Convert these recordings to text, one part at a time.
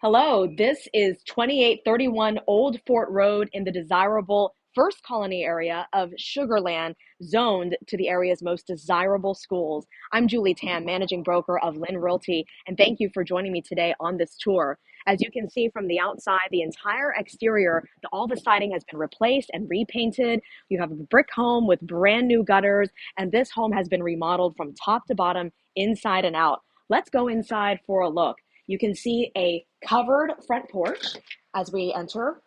Hello, this is 2831 Old Fort Road in the desirable First Colony area of Sugar Land, zoned to the area's most desirable schools. I'm Julie Tam, managing broker of LYN Realty, and thank you for joining me today on this tour. As you can see from the outside, the entire exterior, all the siding has been replaced and repainted. You have a brick home with brand new gutters, and this home has been remodeled from top to bottom, inside and out. Let's go inside for a look. You can see a covered front porch as we enter.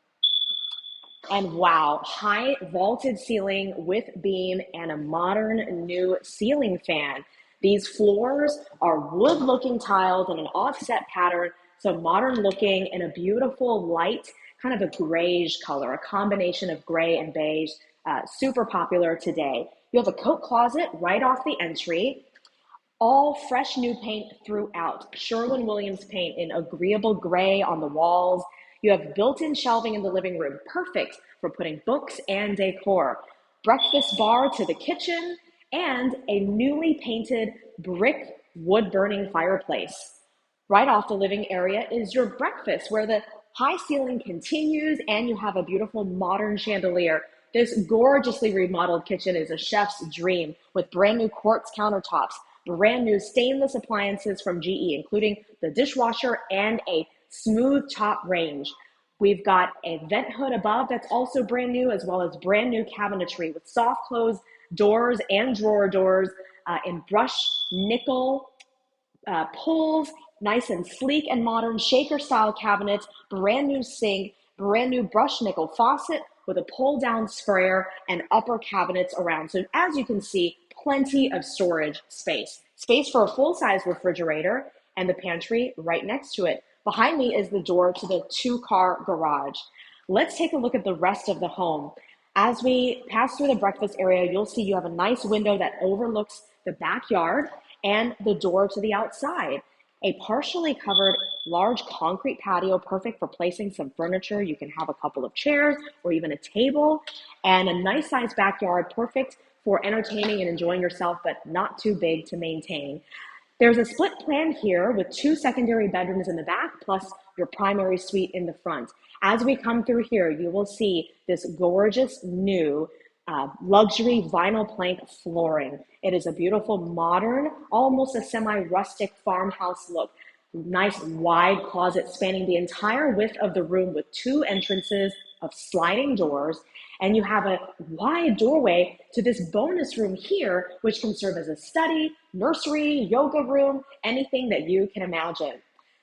And wow, high vaulted ceiling with beam and a modern new ceiling fan. These floors are wood looking tiles in an offset pattern, so modern looking in a beautiful light, kind of a grayish color, a combination of gray and beige, super popular today. You have a coat closet right off the entry. All fresh new paint throughout. Sherwin-Williams paint in agreeable gray on the walls. You have built-in shelving in the living room, perfect for putting books and decor. Breakfast bar to the kitchen, and a newly painted brick wood-burning fireplace. Right off the living area is your breakfast, where the high ceiling continues and you have a beautiful modern chandelier. This gorgeously remodeled kitchen is a chef's dream with brand new quartz countertops, brand new stainless appliances from GE, including the dishwasher and a smooth top range. We've got a vent hood above that's also brand new, as well as brand new cabinetry with soft close doors and drawer doors in brushed nickel pulls, nice and sleek and modern shaker style cabinets, brand new sink, brand new brushed nickel faucet with a pull down sprayer and upper cabinets around. So as you can see, plenty of storage space. Space for a full-size refrigerator and the pantry right next to it. Behind me is the door to the two-car garage. Let's take a look at the rest of the home. As we pass through the breakfast area, you'll see you have a nice window that overlooks the backyard and the door to the outside. A partially covered large concrete patio, perfect for placing some furniture. You can have a couple of chairs or even a table, and a nice sized backyard, perfect for entertaining and enjoying yourself, but not too big to maintain. There's a split plan here with two secondary bedrooms in the back, plus your primary suite in the front. As we come through here, you will see this gorgeous new luxury vinyl plank flooring. It is a beautiful, modern, almost a semi-rustic farmhouse look. Nice wide closet spanning the entire width of the room with two entrances of sliding doors. And you have a wide doorway to this bonus room here, which can serve as a study, nursery, yoga room, anything that you can imagine.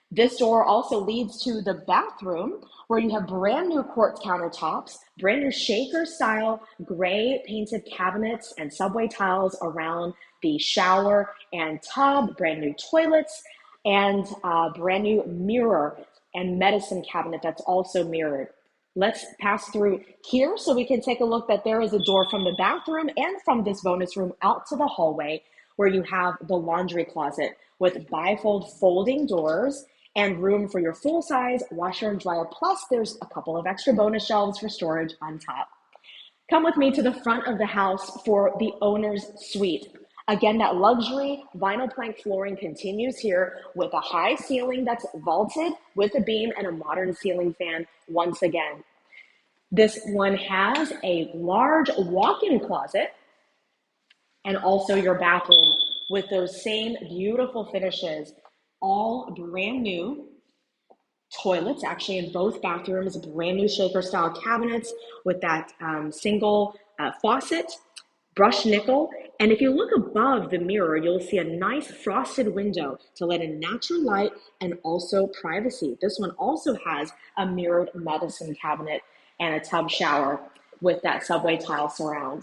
This door also leads to the bathroom, where you have brand new quartz countertops, brand new shaker style gray painted cabinets and subway tiles around the shower and tub, brand new toilets, and a brand new mirror and medicine cabinet that's also mirrored. Let's pass through here so we can take a look that there is a door from the bathroom and from this bonus room out to the hallway, where you have the laundry closet with bifold folding doors and room for your full-size washer and dryer. Plus, there's a couple of extra bonus shelves for storage on top. Come with me to the front of the house for the owner's suite. Again, that luxury vinyl plank flooring continues here with a high ceiling that's vaulted with a beam and a modern ceiling fan once again. This one has a large walk-in closet and also your bathroom with those same beautiful finishes, all brand new toilets, actually in both bathrooms, brand new shaker style cabinets with that single faucet, brushed nickel. And if you look above the mirror, you'll see a nice frosted window to let in natural light and also privacy. This one also has a mirrored medicine cabinet and a tub shower with that subway tile surround.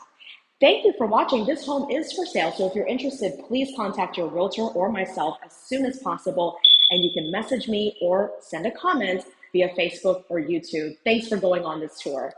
Thank you for watching. This home is for sale, so if you're interested, please contact your realtor or myself as soon as possible, and you can message me or send a comment via Facebook or YouTube. Thanks for going on this tour.